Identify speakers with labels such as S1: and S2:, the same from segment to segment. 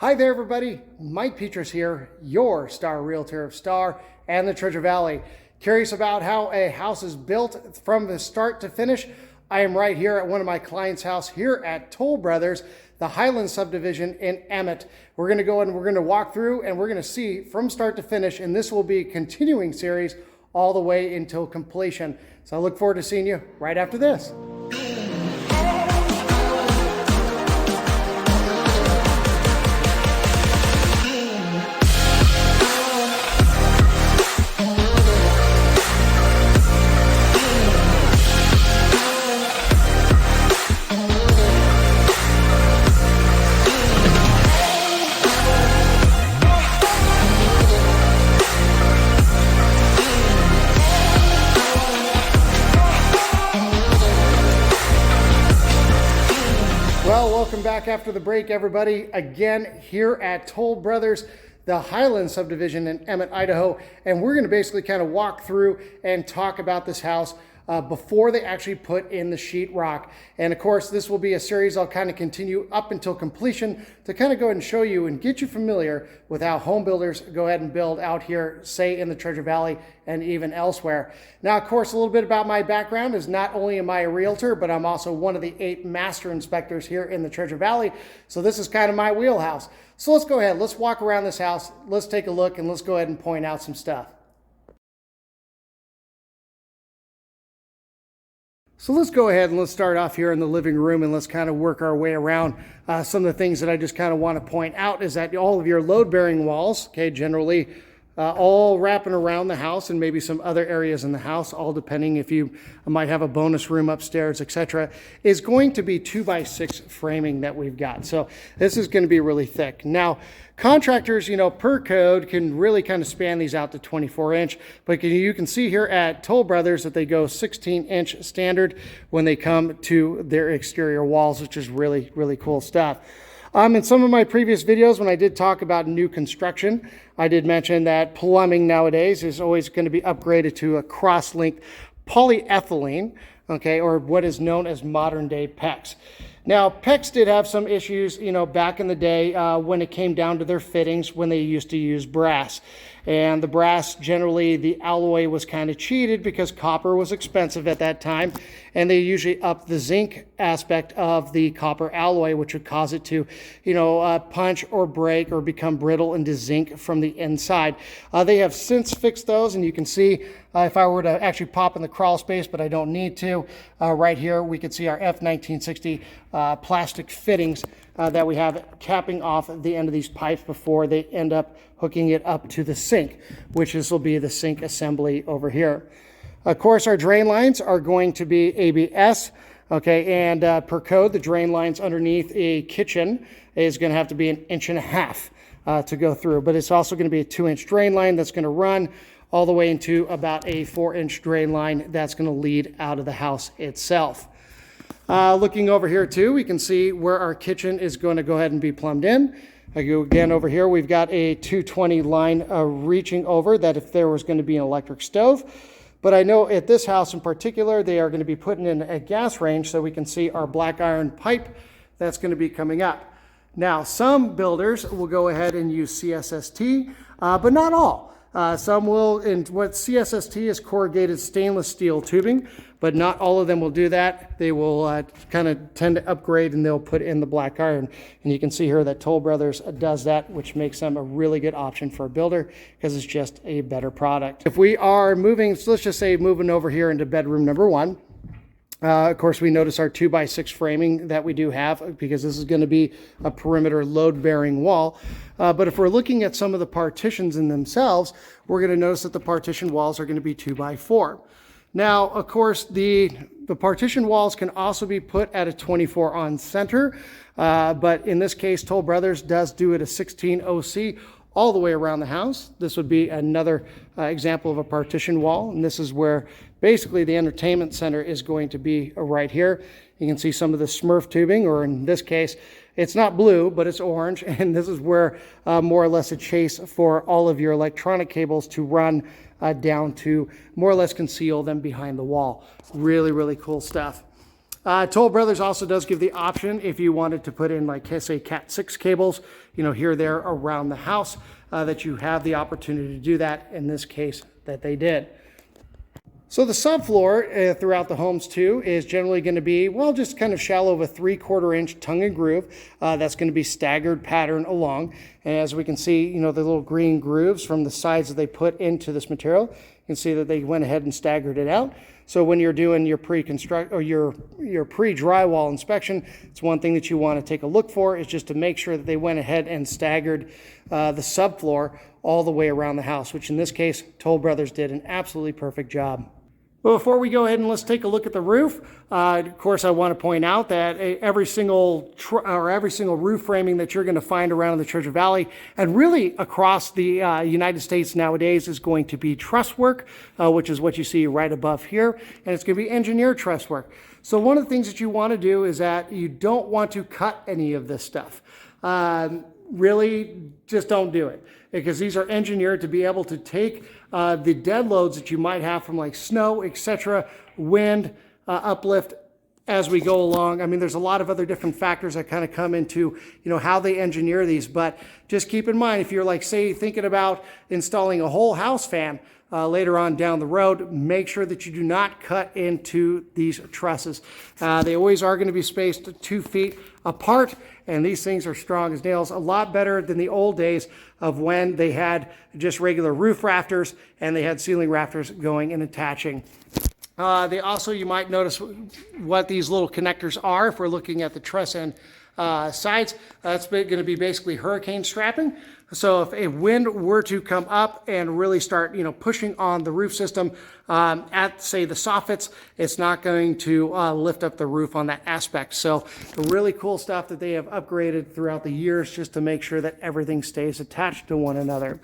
S1: Hi there, everybody. Mike Petras here, your Star Realtor of Star and the Treasure Valley. Curious about how a house is built from the start to finish? I am right here at one of my clients' house here at Toll Brothers, the Highland Subdivision in Emmett. We're going to go and we're going to walk through and we're going to see from start to finish, and this will be a continuing series all the way until completion. So I look forward to seeing you right after this. Well, welcome back after the break, everybody. Again, here at Toll Brothers, the Highland Subdivision in Emmett, Idaho. And we're going to basically kind of walk through and talk about this house before they actually put in the sheetrock. And of course, this will be a series I'll kind of continue up until completion to kind of go ahead and show you and get you familiar with how home builders go ahead and build out here, say in the Treasure Valley and even elsewhere. Now, of course, a little bit about my background is not only am I a realtor, but I'm also one of the 8 master inspectors here in the Treasure Valley. So this is kind of my wheelhouse. So let's go ahead, let's walk around this house, let's take a look, and let's go ahead and point out some stuff. So let's go ahead and let's start off here in the living room and let's kind of work our way around. Some of the things that I just kind of want to point out is that all of your load-bearing walls, okay, generally all wrapping around the house and maybe some other areas in the house, all depending if you might have a bonus room upstairs, etc., is going to be 2x6 framing that we've got. So this is going to be really thick. Now, contractors, per code can really kind of span these out to 24-inch, but you can see here at Toll Brothers that they go 16-inch standard when they come to their exterior walls, which is really, really cool stuff. In some of my previous videos, when I did talk about new construction, I did mention that plumbing nowadays is always going to be upgraded to a cross-linked polyethylene, okay, or what is known as modern-day PEX. Now, PEX did have some issues, back in the day when it came down to their fittings when they used to use brass. And the brass, generally, the alloy was kind of cheated because copper was expensive at that time. And they usually upped the zinc aspect of the copper alloy, which would cause it to, punch or break or become brittle into zinc from the inside. They have since fixed those, and you can see if I were to actually pop in the crawl space, but I don't need to, right here we can see our F1960 plastic fittings that we have capping off the end of these pipes before they end up hooking it up to the sink, which this will be the sink assembly over here. Of course, our drain lines are going to be ABS, okay, and per code, the drain lines underneath a kitchen is going to have to be 1.5 inches to go through, but it's also going to be a 2-inch drain line that's going to run all the way into about a 4-inch drain line that's going to lead out of the house itself. Looking over here too, we can see where our kitchen is going to go ahead and be plumbed in. Again, over here, we've got a 220 line reaching over that if there was going to be an electric stove. But I know at this house in particular, they are going to be putting in a gas range so we can see our black iron pipe that's going to be coming up. Now, some builders will go ahead and use CSST, but not all. Some will, and what CSST is corrugated stainless steel tubing, but not all of them will do that. They will kind of tend to upgrade and they'll put in the black iron. And you can see here that Toll Brothers does that, which makes them a really good option for a builder because it's just a better product. If we are moving, so let's just say moving over here into bedroom number 1. Of course, we notice our 2x6 framing that we do have because this is going to be a perimeter load-bearing wall. But if we're looking at some of the partitions in themselves, we're going to notice that the partition walls are going to be 2x4. Now, of course, the partition walls can also be put at a 24 on center, but in this case, Toll Brothers does do it a 16 OC all the way around the house. This would be another example of a partition wall, and this is where basically the entertainment center is going to be right here. You can see some of the Smurf tubing, or in this case, it's not blue, but it's orange, and this is where more or less a chase for all of your electronic cables to run down to more or less conceal them behind the wall. Really, really cool stuff. Toll Brothers also does give the option if you wanted to put in, like, say, Cat 6 cables, you know, here or there around the house, that you have the opportunity to do that. In this case, that they did. So the subfloor throughout the homes too is generally going to be, well, just kind of shallow of a 3/4 inch tongue and groove. That's going to be staggered pattern along. And as we can see, you know, the little green grooves from the sides that they put into this material, you can see that they went ahead and staggered it out. So when you're doing your pre-construct or your pre-drywall inspection, it's one thing that you want to take a look for is just to make sure that they went ahead and staggered the subfloor all the way around the house, which in this case, Toll Brothers did an absolutely perfect job. Well, before we go ahead and let's take a look at the roof, of course, I want to point out that every single roof framing that you're going to find around the Treasure Valley and really across the United States nowadays is going to be truss work, which is what you see right above here, and it's going to be engineered truss work. So one of the things that you want to do is that you don't want to cut any of this stuff. Really, just don't do it, because these are engineered to be able to take the dead loads that you might have from like snow, etc., wind, uplift as we go along. I mean, there's a lot of other different factors that kind of come into, you know, how they engineer these, but just keep in mind, if you're like, say, thinking about installing a whole house fan later on down the road, make sure that you do not cut into these trusses. They always are going to be spaced 2 feet apart, and these things are strong as nails, a lot better than the old days of when they had just regular roof rafters and they had ceiling rafters going and attaching. They also, you might notice what these little connectors are if we're looking at the truss end sides. That's going to be basically hurricane strapping. So if a wind were to come up and really start, you know, pushing on the roof system at, say, the soffits, it's not going to lift up the roof on that aspect. So really cool stuff that they have upgraded throughout the years just to make sure that everything stays attached to one another.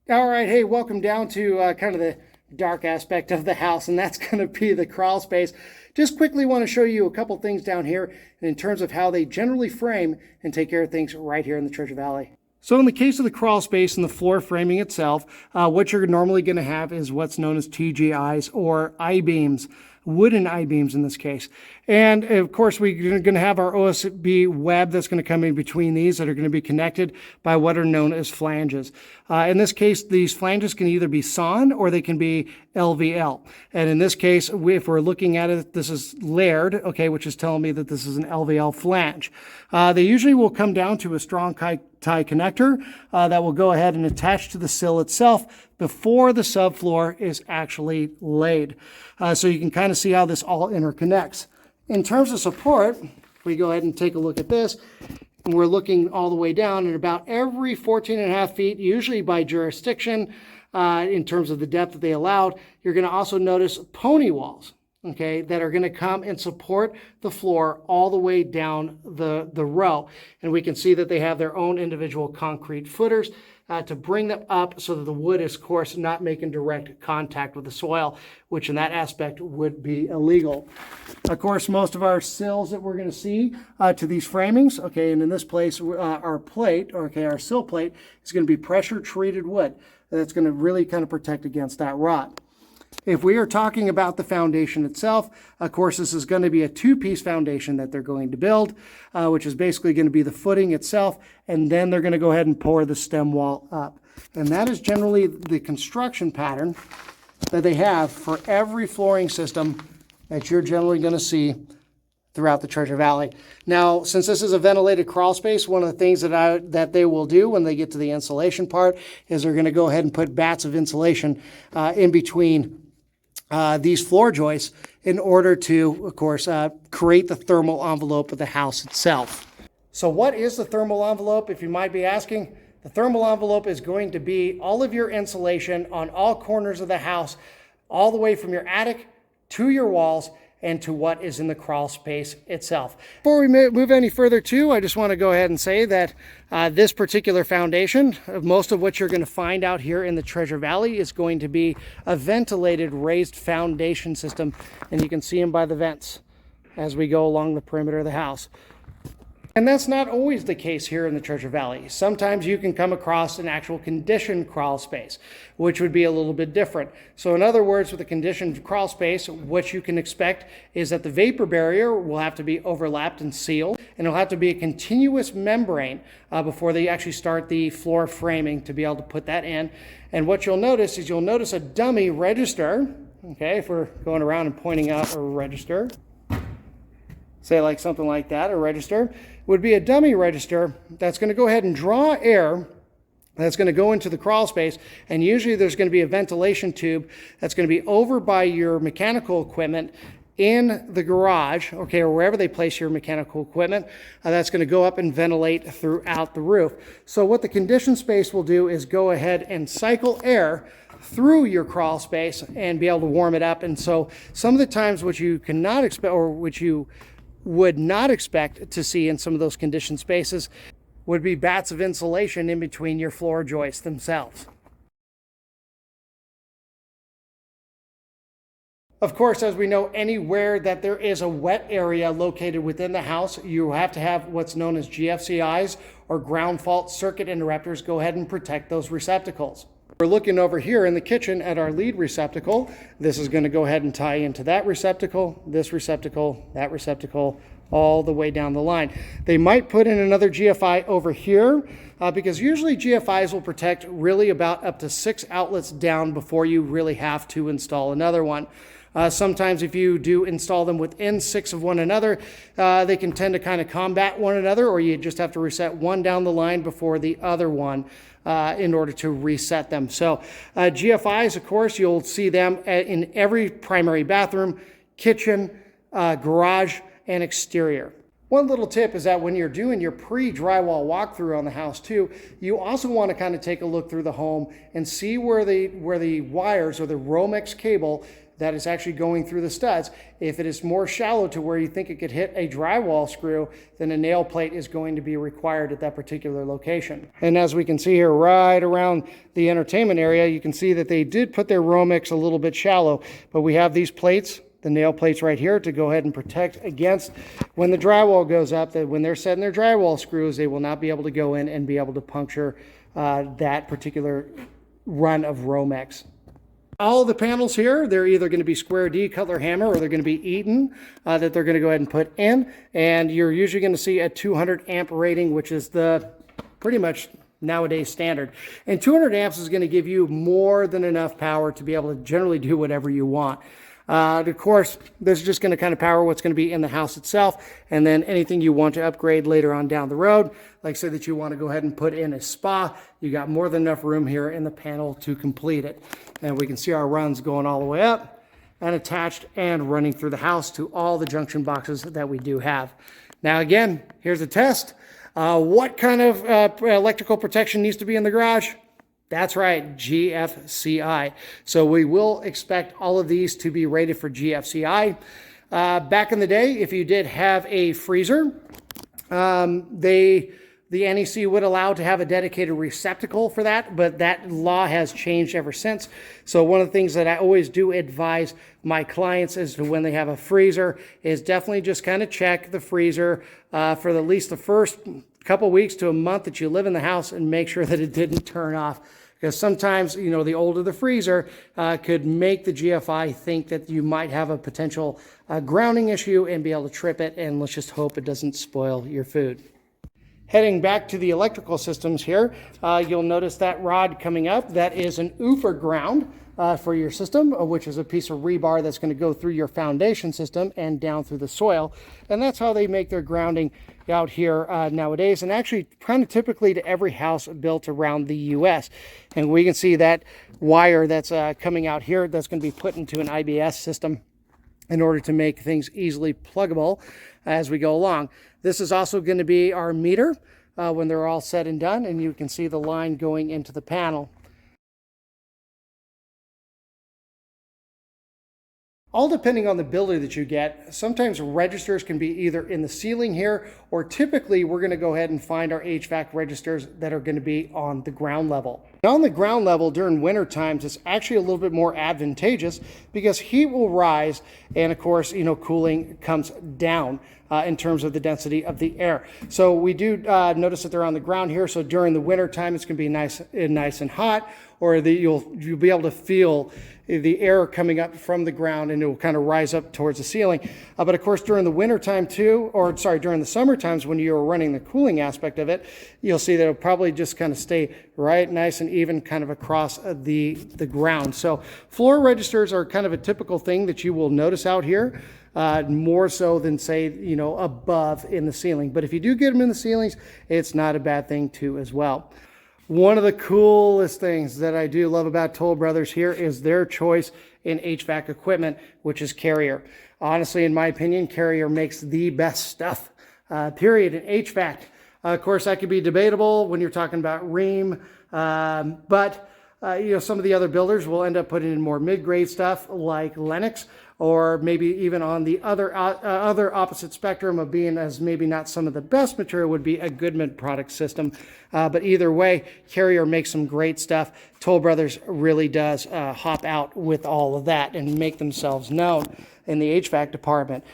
S1: All right, hey, welcome down to kind of the dark aspect of the house, and that's going to be the crawl space. Just quickly want to show you a couple things down here in terms of how they generally frame and take care of things right here in the Treasure Valley. So in the case of the crawl space and the floor framing itself, what you're normally going to have is what's known as TGIs or I-beams, wooden I-beams in this case. And of course, we're going to have our OSB web that's going to come in between these that are going to be connected by what are known as flanges. In this case, these flanges can either be sawn or they can be LVL. And in this case, if we're looking at it, this is layered, okay, which is telling me that this is an LVL flange. They usually will come down to a strong tie connector that will go ahead and attach to the sill itself before the subfloor is actually laid. So you can kind of see how this all interconnects. In terms of support, we go ahead and take a look at this, and we're looking all the way down at about every 14.5 feet, usually by jurisdiction, in terms of the depth that they allowed. You're going to also notice pony walls, okay, that are going to come and support the floor all the way down the row. And we can see that they have their own individual concrete footers to bring them up so that the wood is, of course, not making direct contact with the soil, which in that aspect would be illegal. Of course, most of our sills that we're going to see to these framings, okay, and in this place, our plate, okay, our sill plate is going to be pressure treated wood. That's going to really kind of protect against that rot. If we are talking about the foundation itself, of course, this is going to be a 2-piece foundation that they're going to build, which is basically going to be the footing itself, and then they're going to go ahead and pour the stem wall up. And that is generally the construction pattern that they have for every flooring system that you're generally going to see throughout the Treasure Valley. Now, since this is a ventilated crawl space, one of the things that they will do when they get to the insulation part is they're going to go ahead and put bats of insulation in between these floor joists in order to, of course, create the thermal envelope of the house itself. So what is the thermal envelope, if you might be asking? The thermal envelope is going to be all of your insulation on all corners of the house, all the way from your attic to your walls and to what is in the crawl space itself. Before we move any further too, I just want to go ahead and say that this particular foundation, most of what you're going to find out here in the Treasure Valley is going to be a ventilated raised foundation system, and you can see them by the vents as we go along the perimeter of the house. And that's not always the case here in the Treasure Valley. Sometimes you can come across an actual conditioned crawl space, which would be a little bit different. So in other words, with a conditioned crawl space, what you can expect is that the vapor barrier will have to be overlapped and sealed, and it'll have to be a continuous membrane before they actually start the floor framing to be able to put that in. And what you'll notice is a dummy register. Okay, if we're going around and pointing out a register, say like something like that, a register would be a dummy register that's going to go ahead and draw air that's going to go into the crawl space, and usually there's going to be a ventilation tube that's going to be over by your mechanical equipment in the garage, okay, or wherever they place your mechanical equipment, that's going to go up and ventilate throughout the roof. So what the conditioned space will do is go ahead and cycle air through your crawl space and be able to warm it up. And so some of the times what you cannot expect, or which you would not expect to see in some of those conditioned spaces, would be bats of insulation in between your floor joists themselves. Of course, as we know, anywhere that there is a wet area located within the house, you have to have what's known as GFCIs, or ground fault circuit interrupters, go ahead and protect those receptacles. We're looking over here in the kitchen at our lead receptacle. This is going to go ahead and tie into that receptacle, this receptacle, that receptacle, all the way down the line. They might put in another GFI over here because usually GFIs will protect really about up to 6 outlets down before you really have to install another one. Sometimes if you do install them within 6 of one another, they can tend to kind of combat one another, or you just have to reset one down the line before the other one in order to reset them. So GFIs, of course, you'll see them in every primary bathroom, kitchen, garage, and exterior. One little tip is that when you're doing your pre-drywall walkthrough on the house too, you also want to kind of take a look through the home and see where the wires or the Romex cable that is actually going through the studs, if it is more shallow to where you think it could hit a drywall screw, then a nail plate is going to be required at that particular location. And as we can see here, right around the entertainment area, you can see that they did put their Romex a little bit shallow, but we have these plates, the nail plates right here, to go ahead and protect against when the drywall goes up, that when they're setting their drywall screws, they will not be able to go in and be able to puncture that particular run of Romex. All the panels here, they're either going to be square D Cutler hammer, or they're going to be Eaton that they're going to go ahead and put in. And you're usually going to see a 200 amp rating, which is the pretty much nowadays standard. And 200 amps is going to give you more than enough power to be able to generally do whatever you want. Of course, this is just going to kind of power what's going to be in the house itself, and then anything you want to upgrade later on down the road, like say that you want to go ahead and put in a spa, you got more than enough room here in the panel to complete it. And we can see our runs going all the way up and attached and running through the house to all the junction boxes that we do have. Now again, here's a test. What kind of electrical protection needs to be in the garage? That's right, GFCI. So we will expect all of these to be rated for GFCI. Back in the day, if you did have a freezer, the NEC would allow to have a dedicated receptacle for that, but that law has changed ever since. So one of the things that I always do advise my clients as to when they have a freezer is definitely just kind of check the freezer for at least the first couple weeks to a month that you live in the house, and make sure that it didn't turn off. Because sometimes, you know, the older the freezer could make the GFI think that you might have a potential grounding issue and be able to trip it, and let's just hope it doesn't spoil your food. Heading back to the electrical systems here, you'll notice that rod coming up. That is an oofer ground for your system, which is a piece of rebar that's going to go through your foundation system and down through the soil. And that's how they make their grounding out here nowadays, and actually kind of typically to every house built around the U.S. And we can see that wire that's coming out here that's going to be put into an IBS system in order to make things easily pluggable as we go along. This is also going to be our meter when they're all said and done, and you can see the line going into the panel. All depending on the builder that you get, sometimes registers can be either in the ceiling here, or typically we're going to go ahead and find our HVAC registers that are going to be on the ground level. Now on the ground level during winter times, it's actually a little bit more advantageous because heat will rise, and of course, you know, cooling comes down. in terms of the density of the air. So we do notice that they're on the ground here. So during the winter time, it's going to be nice and hot, or you'll be able to feel the air coming up from the ground, and it will kind of rise up towards the ceiling. But of course, during the winter time too, or sorry, during the summer times when you're running the cooling aspect of it, you'll see that it'll probably just kind of stay right nice and even kind of across the ground. So floor registers are kind of a typical thing that you will notice out here. More so than, say, above in the ceiling. But if you do get them in the ceilings, it's not a bad thing too as well. One of the coolest things that I do love about Toll Brothers here is their choice in HVAC equipment, which is Carrier. Honestly, in my opinion, Carrier makes the best stuff, period, in HVAC. Of course, that could be debatable when you're talking about Rheem, but some of the other builders will end up putting in more mid-grade stuff like Lennox, or maybe even on the other opposite spectrum of being as maybe not some of the best material would be a Goodman product system. But either way, Carrier makes some great stuff. Toll Brothers really does hop out with all of that and make themselves known in the HVAC department.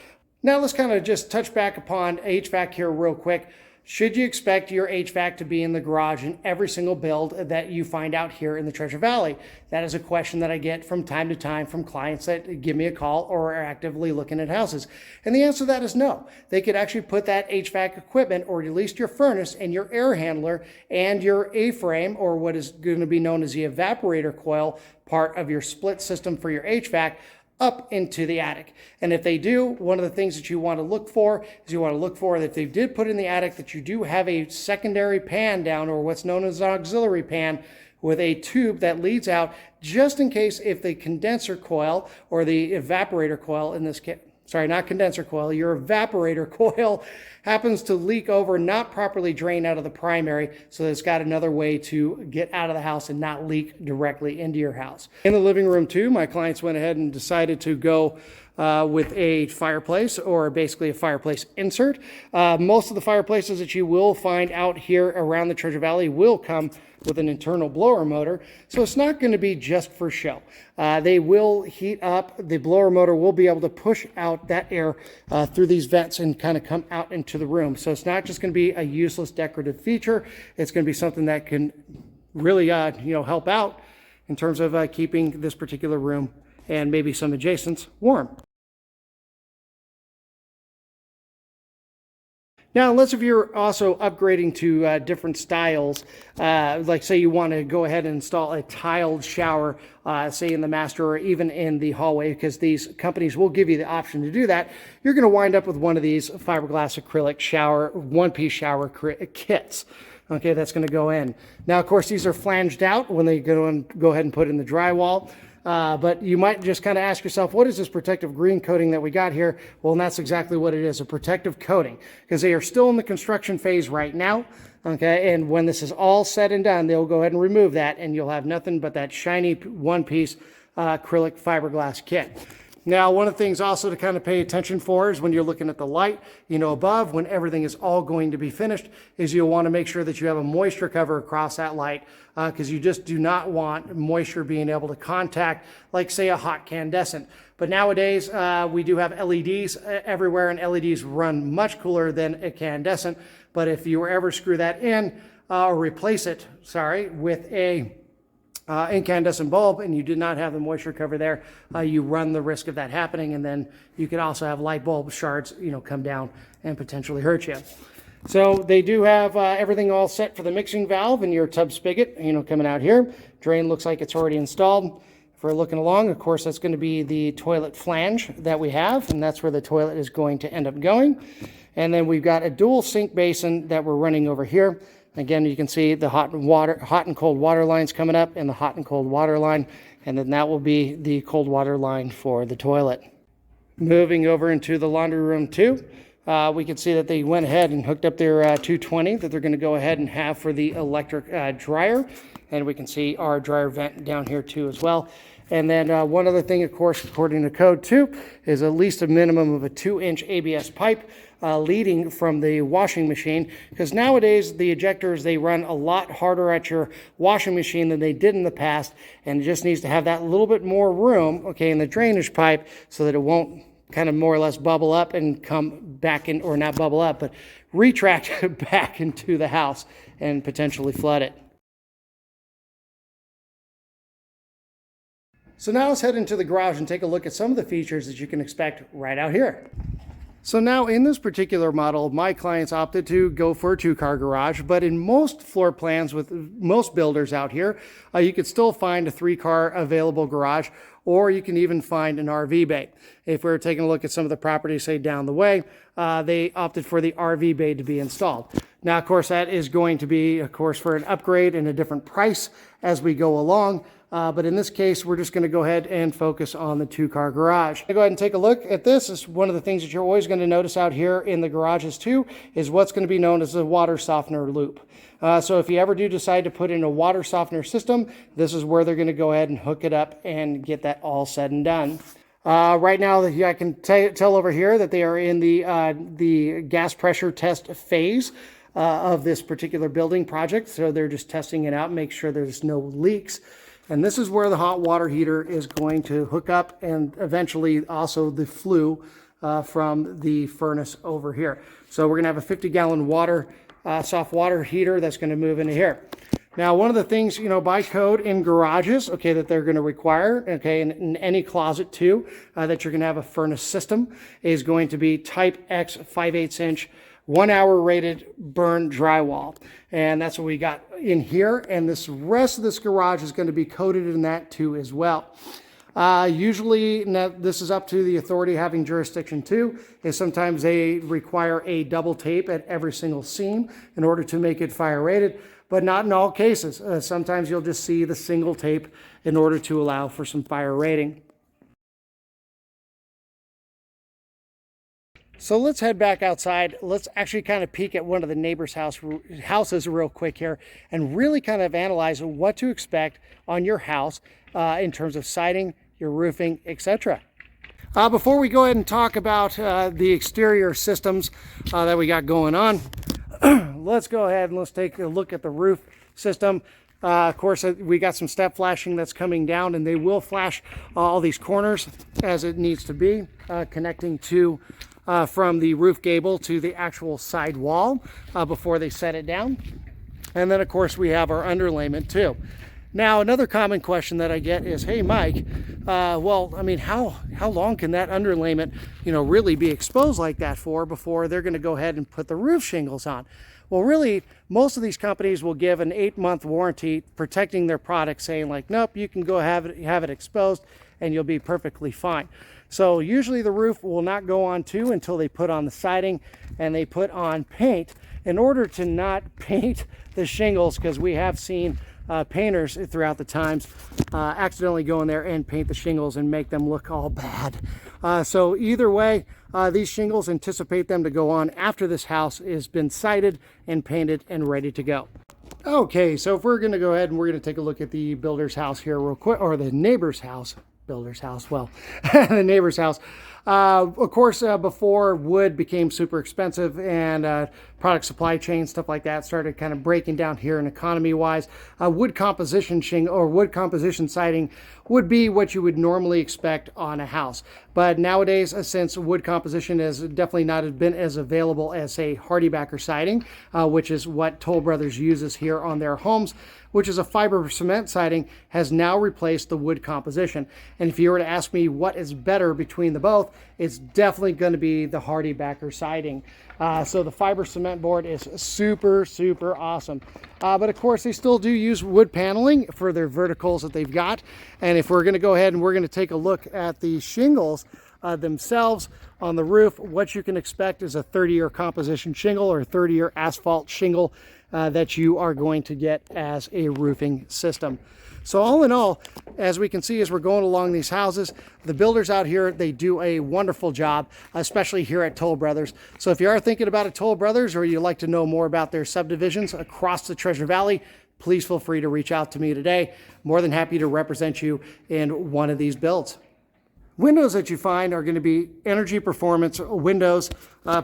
S1: Now let's kind of just touch back upon HVAC here real quick. Should you expect your HVAC to be in the garage in every single build that you find out here in the Treasure Valley? That is a question that I get from time to time from clients that give me a call or are actively looking at houses. And the answer to that is no. They could actually put that HVAC equipment, or at least your furnace and your air handler and your A-frame, or what is going to be known as the evaporator coil, part of your split system for your HVAC, up into the attic. And if they do, one of the things that you want to look for is that if they did put in the attic, that you do have a secondary pan down, or what's known as an auxiliary pan, with a tube that leads out, just in case if the condenser coil or the evaporator coil in this case, sorry, not condenser coil, your evaporator coil happens to leak over, not properly drain out of the primary, so that it's got another way to get out of the house and not leak directly into your house. In the living room too, my clients went ahead and decided to go with a fireplace, or basically a fireplace insert. Most of the fireplaces that you will find out here around the Treasure Valley will come with an internal blower motor, so it's not going to be just for show. They will heat up. The blower motor will be able to push out that air through these vents and kind of come out into the room. So it's not just going to be a useless decorative feature. It's going to be something that can really help out in terms of keeping this particular room and maybe some adjacents warm. Now, unless if you're also upgrading to different styles, like say you want to go ahead and install a tiled shower, say in the master or even in the hallway, because these companies will give you the option to do that, you're going to wind up with one of these fiberglass acrylic shower, one-piece shower kits. Okay, that's going to go in. Now, of course, these are flanged out when they go ahead and put in the drywall. But you might just kind of ask yourself, what is this protective green coating that we got here? Well, and that's exactly what it is, a protective coating, because they are still in the construction phase right now. Okay, and when this is all said and done, they'll go ahead and remove that, and you'll have nothing but that shiny one-piece acrylic fiberglass kit. Now, one of the things also to kind of pay attention for is when you're looking at the light, above, when everything is all going to be finished, is you'll want to make sure that you have a moisture cover across that light, because you just do not want moisture being able to contact, like say, a hot incandescent. But nowadays, we do have LEDs everywhere, and LEDs run much cooler than a incandescent. But if you ever screw that in, or replace it, with a incandescent bulb, and you did not have the moisture cover there, you run the risk of that happening, and then you could also have light bulb shards, come down and potentially hurt you. So they do have everything all set for the mixing valve and your tub spigot, coming out here. Drain looks like it's already installed. If we're looking along, of course, that's going to be the toilet flange that we have, and that's where the toilet is going to end up going. And then we've got a dual sink basin that we're running over here. Again, you can see the hot and cold water lines coming up, and the hot and cold water line, and then that will be the cold water line for the toilet. Moving over into the laundry room too, we can see that they went ahead and hooked up their 220 that they're going to go ahead and have for the electric dryer, and we can see our dryer vent down here too as well. And then one other thing, of course, according to code too, is at least a minimum of a 2-inch ABS pipe leading from the washing machine, because nowadays the ejectors, they run a lot harder at your washing machine than they did in the past, and it just needs to have that little bit more room, okay, in the drainage pipe, so that it won't kind of more or less bubble up and come back in, or not bubble up, but retract back into the house and potentially flood it. So now let's head into the garage and take a look at some of the features that you can expect right out here. So now in this particular model, my clients opted to go for a 2-car garage, but in most floor plans with most builders out here, you could still find a 3-car available garage, or you can even find an RV bay. If we were taking a look at some of the properties, say down the way, they opted for the RV bay to be installed. Now, of course, that is going to be, of course, for an upgrade and a different price as we go along. But in this case, we're just going to go ahead and focus on the 2-car garage. Go ahead and take a look at this. This is one of the things that you're always going to notice out here in the garages too, is what's going to be known as a water softener loop. So if you ever do decide to put in a water softener system, this is where they're going to go ahead and hook it up and get that all said and done. Right now, I can tell over here that they are in the gas pressure test phase of this particular building project. So they're just testing it out, make sure there's no leaks. And this is where the hot water heater is going to hook up, and eventually also the flue from the furnace over here. So we're going to have a 50-gallon water, soft water heater that's going to move into here. Now, one of the things, by code in garages, okay, that they're going to require, okay, in any closet too, that you're going to have a furnace system, is going to be type X 5/8 inch 1-hour rated burn drywall. And that's what we got in here. And this rest of this garage is going to be coated in that too as well. Usually, this is up to the authority having jurisdiction too, is sometimes they require a double tape at every single seam in order to make it fire rated, but not in all cases. Sometimes you'll just see the single tape in order to allow for some fire rating. So let's head back outside. Let's actually kind of peek at one of the neighbors' houses real quick here and really kind of analyze what to expect on your house in terms of siding, your roofing, etc. Before we go ahead and talk about the exterior systems that we got going on, let's go ahead and let's take a look at the roof system. Of course, we got some step flashing that's coming down, and they will flash all these corners as it needs to be, connecting to from the roof gable to the actual side wall before they set it down. And then, of course, we have our underlayment too. Now, another common question that I get is, hey, Mike, well, I mean, how long can that underlayment, really be exposed like that for before they're going to go ahead and put the roof shingles on? Well, really, most of these companies will give an 8-month warranty protecting their product, saying like, nope, you can go have it exposed and you'll be perfectly fine. So usually the roof will not go on too until they put on the siding and they put on paint in order to not paint the shingles, because we have seen painters throughout the times accidentally go in there and paint the shingles and make them look all bad. So either way, these shingles, anticipate them to go on after this house has been sided and painted and ready to go. Okay, so if we're going to go ahead and we're going to take a look at the builder's house here real quick, or the neighbor's house. Builder's house, well, the neighbor's house. Of course, before wood became super expensive and product supply chain, stuff like that, started kind of breaking down here and economy-wise, wood composition siding would be what you would normally expect on a house. But nowadays, since wood composition has definitely not been as available as, say, Hardybacker siding, which is what Toll Brothers uses here on their homes, which is a fiber cement siding, has now replaced the wood composition. And if you were to ask me what is better between the both, it's definitely going to be the Hardybacker siding. So the fiber cement board is super, super awesome. But of course, they still do use wood paneling for their verticals that they've got. And if we're going to go ahead and we're going to take a look at the shingles themselves on the roof, what you can expect is a 30-year composition shingle or 30-year asphalt shingle that you are going to get as a roofing system. So all in all, as we can see as we're going along these houses, the builders out here, they do a wonderful job, especially here at Toll Brothers. So if you are thinking about a Toll Brothers, or you'd like to know more about their subdivisions across the Treasure Valley, please feel free to reach out to me today. More than happy to represent you in one of these builds. Windows that you find are going to be energy performance windows,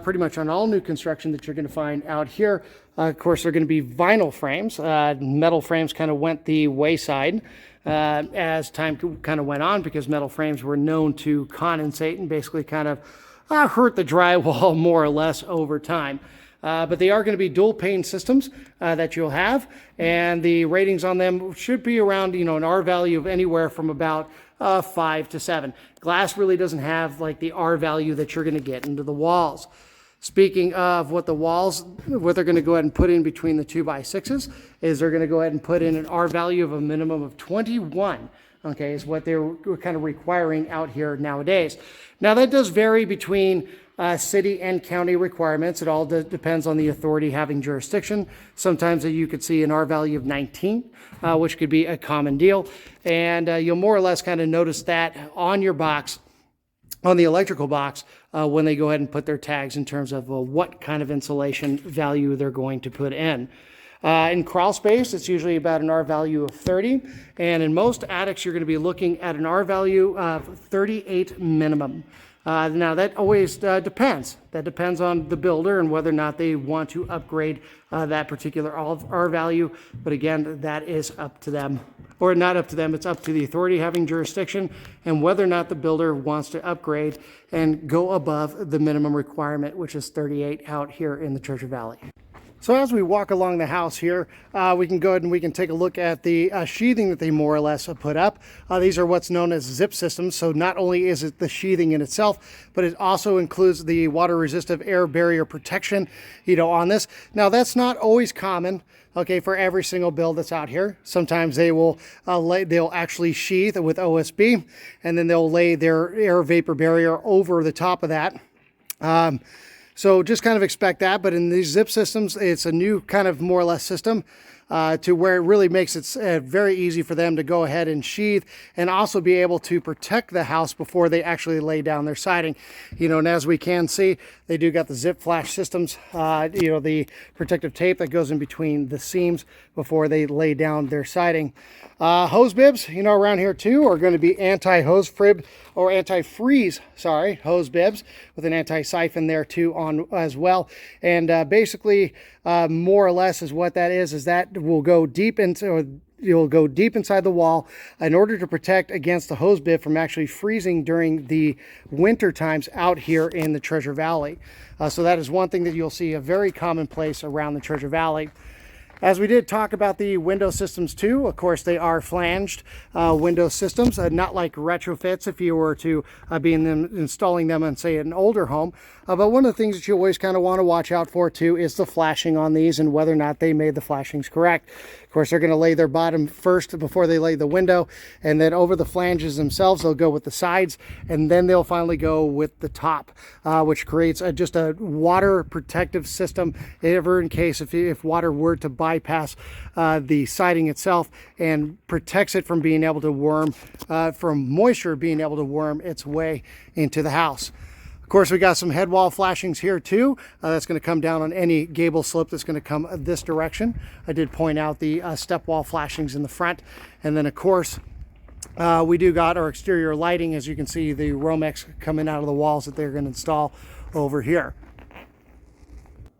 S1: pretty much on all new construction that you're going to find out here. Of course, they're going to be vinyl frames. Metal frames kind of went the wayside as time kind of went on, because metal frames were known to condensate and basically kind of hurt the drywall more or less over time. But they are going to be dual pane systems that you'll have, and the ratings on them should be around, an R value of anywhere from about 5 to 7. Glass really doesn't have like the R value that you're going to get into the walls. Speaking of what they're going to go ahead and put in between the 2x6s is they're going to go ahead and put in an R value of a minimum of 21. Okay, is what they're kind of requiring out here nowadays. Now that does vary between city and county requirements. It all depends on the authority having jurisdiction. Sometimes you could see an R value of 19, which could be a common deal. And you'll more or less kind of notice that on your box, on the electrical box, when they go ahead and put their tags in terms of what kind of insulation value they're going to put in. In crawl space, it's usually about an R value of 30. And in most attics, you're going to be looking at an R value of 38 minimum. Now, that always depends. That depends on the builder and whether or not they want to upgrade that particular R value. But again, that is up to them. Or not up to them, it's up to the authority having jurisdiction and whether or not the builder wants to upgrade and go above the minimum requirement, which is 38 out here in the Treasure Valley. So as we walk along the house here, we can go ahead and we can take a look at the sheathing that they more or less have put up. These are what's known as zip systems. So not only is it the sheathing in itself, but it also includes the water resistive air barrier protection, on this. Now that's not always common. Okay, for every single build that's out here. Sometimes they will they'll actually sheath with OSB, and then they'll lay their air vapor barrier over the top of that. So just kind of expect that, but in these zip systems, it's a new kind of more or less system to where it really makes it very easy for them to go ahead and sheath and also be able to protect the house before they actually lay down their siding. And as we can see, they do got the zip flash systems, the protective tape that goes in between the seams before they lay down their siding. Hose bibs, around here too, are going to be anti-hose frib or anti-freeze, hose bibs with an anti-siphon there too on as well. And basically, more or less is what that is that will go deep into, or you'll go deep inside the wall in order to protect against the hose bib from actually freezing during the winter times out here in the Treasure Valley. So that is one thing that you'll see a very commonplace around the Treasure Valley. As we did talk about the window systems too, of course they are flanged window systems, not like retrofits if you were to be installing them on, say, an older home. But one of the things that you always kind of want to watch out for too is the flashing on these and whether or not they made the flashings correct. Of course, they're going to lay their bottom first before they lay the window, and then over the flanges themselves, they'll go with the sides, and then they'll finally go with the top, which creates just a water protective system ever in case if water were to bypass the siding itself, and protects it from being able to worm, from moisture being able to worm its way into the house. Of course, we got some head wall flashings here too. That's going to come down on any gable slip that's going to come this direction. I did point out the step wall flashings in the front. And then of course, we do got our exterior lighting. As you can see, the Romex coming out of the walls that they're going to install over here.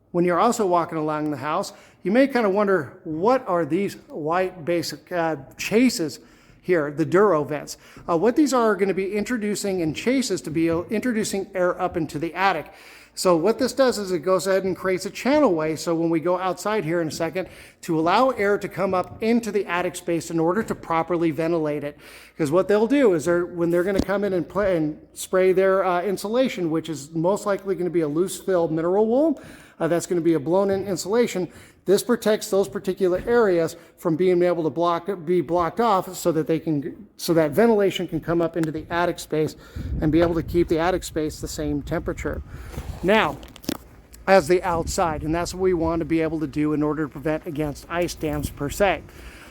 S1: When you're also walking along the house, you may kind of wonder, what are these white basic chases here, the Duro vents? What these are going to be introducing in chases to be introducing air up into the attic. So what this does is it goes ahead and creates a channel way. So when we go outside here in a second, to allow air to come up into the attic space in order to properly ventilate it. Because what they'll do is when they're going to come in and spray their insulation, which is most likely going to be a loose fill mineral wool, that's going to be a blown in insulation. This protects those particular areas from being able to be blocked off so that that ventilation can come up into the attic space and be able to keep the attic space the same temperature. Now, as the outside, and that's what we want to be able to do in order to prevent against ice dams per se.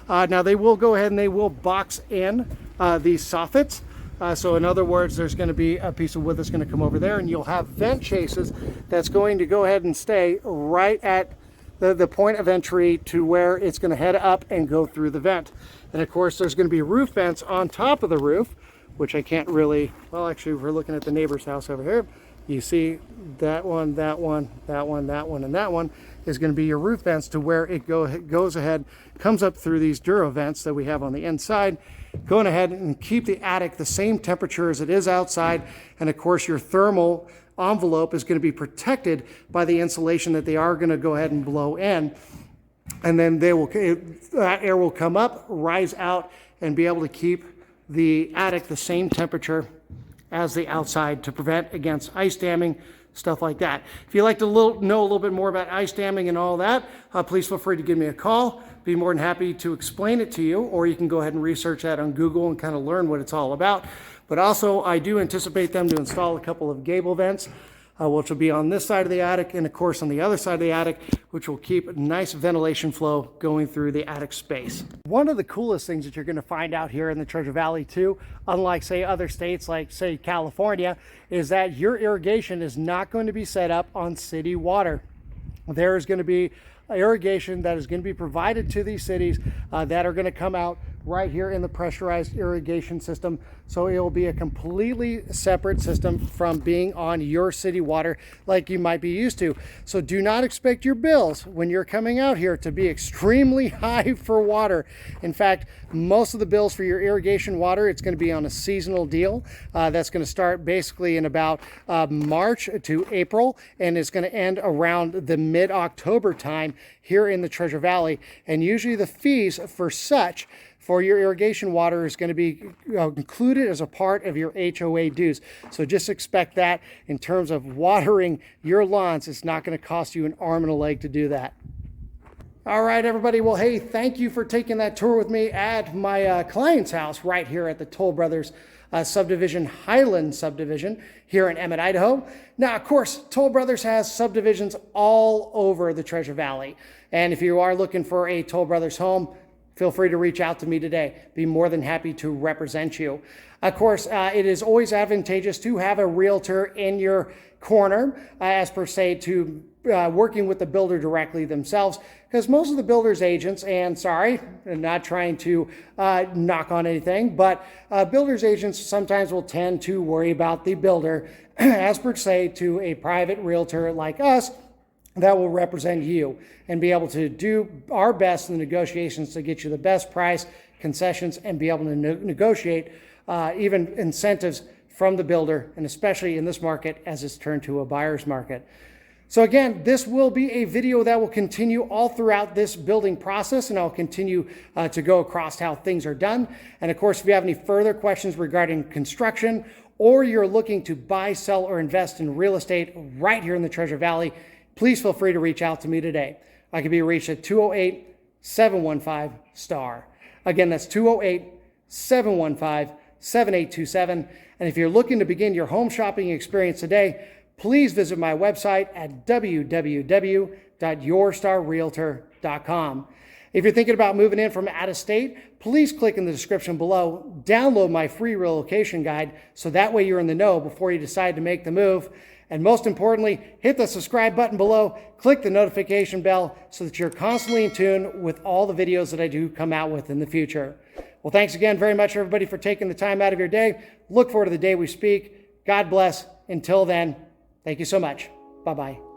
S1: Now they will go ahead and they will box in these soffits. So in other words, there's going to be a piece of wood that's going to come over there, and you'll have vent chases that's going to go ahead and stay right at the point of entry to where it's going to head up and go through the vent. And of course, there's going to be roof vents on top of the roof, which I can't really, well, actually, we're looking at the neighbor's house over here. You see that one, that one, that one, that one, and that one is going to be your roof vents to where it goes ahead, comes up through these Duro vents that we have on the inside, going ahead and keep the attic the same temperature as it is outside. And of course, your thermal envelope is going to be protected by the insulation that they are going to go ahead and blow in. And then that air will come up, rise out, and be able to keep the attic the same temperature as the outside to prevent against ice damming, stuff like that. If you'd like to know a little bit more about ice damming and all that, please feel free to give me a call. Be more than happy to explain it to you, or you can go ahead and research that on Google and kind of learn what it's all about. But also, I do anticipate them to install a couple of gable vents, which will be on this side of the attic, and of course on the other side of the attic, which will keep nice ventilation flow going through the attic space. One of the coolest things that you're going to find out here in the Treasure Valley too, unlike say other states like say California, is that your irrigation is not going to be set up on city water. There is going to be irrigation that is going to be provided to these cities that are going to come out right here in the pressurized irrigation system. So it will be a completely separate system from being on your city water like you might be used to. So do not expect your bills when you're coming out here to be extremely high for water. In fact, most of the bills for your irrigation water, it's going to be on a seasonal deal. That's going to start basically in about March to April, and it's going to end around the mid-October time here in the Treasure Valley. And usually the fees for your irrigation water is going to be included as a part of your HOA dues. So just expect that in terms of watering your lawns. It's not going to cost you an arm and a leg to do that. All right, everybody. Well, hey, thank you for taking that tour with me at my client's house right here at the Toll Brothers Subdivision, Highland Subdivision here in Emmett, Idaho. Now, of course, Toll Brothers has subdivisions all over the Treasure Valley. And if you are looking for a Toll Brothers home, feel free to reach out to me today. Be more than happy to represent you. Of course, it is always advantageous to have a realtor in your corner, as per se, to working with the builder directly themselves, because most of the builder's agents, and sorry, I'm not trying to knock on anything, but builder's agents sometimes will tend to worry about the builder, as per se, to a private realtor like us that will represent you and be able to do our best in the negotiations to get you the best price, concessions, and be able to negotiate even incentives from the builder, and especially in this market as it's turned to a buyer's market. So again, this will be a video that will continue all throughout this building process, and I'll continue to go across how things are done. And of course, if you have any further questions regarding construction, or you're looking to buy, sell, or invest in real estate right here in the Treasure Valley, please feel free to reach out to me today. I can be reached at 208-715-STAR. Again, that's 208-715-7827. And if you're looking to begin your home shopping experience today, please visit my website at www.yourstarrealtor.com. If you're thinking about moving in from out of state, please click in the description below, download my free relocation guide, so that way you're in the know before you decide to make the move. And most importantly, hit the subscribe button below, click the notification bell so that you're constantly in tune with all the videos that I do come out with in the future. Well, thanks again very much, everybody, for taking the time out of your day. Look forward to the day we speak. God bless. Until then, thank you so much. Bye-bye.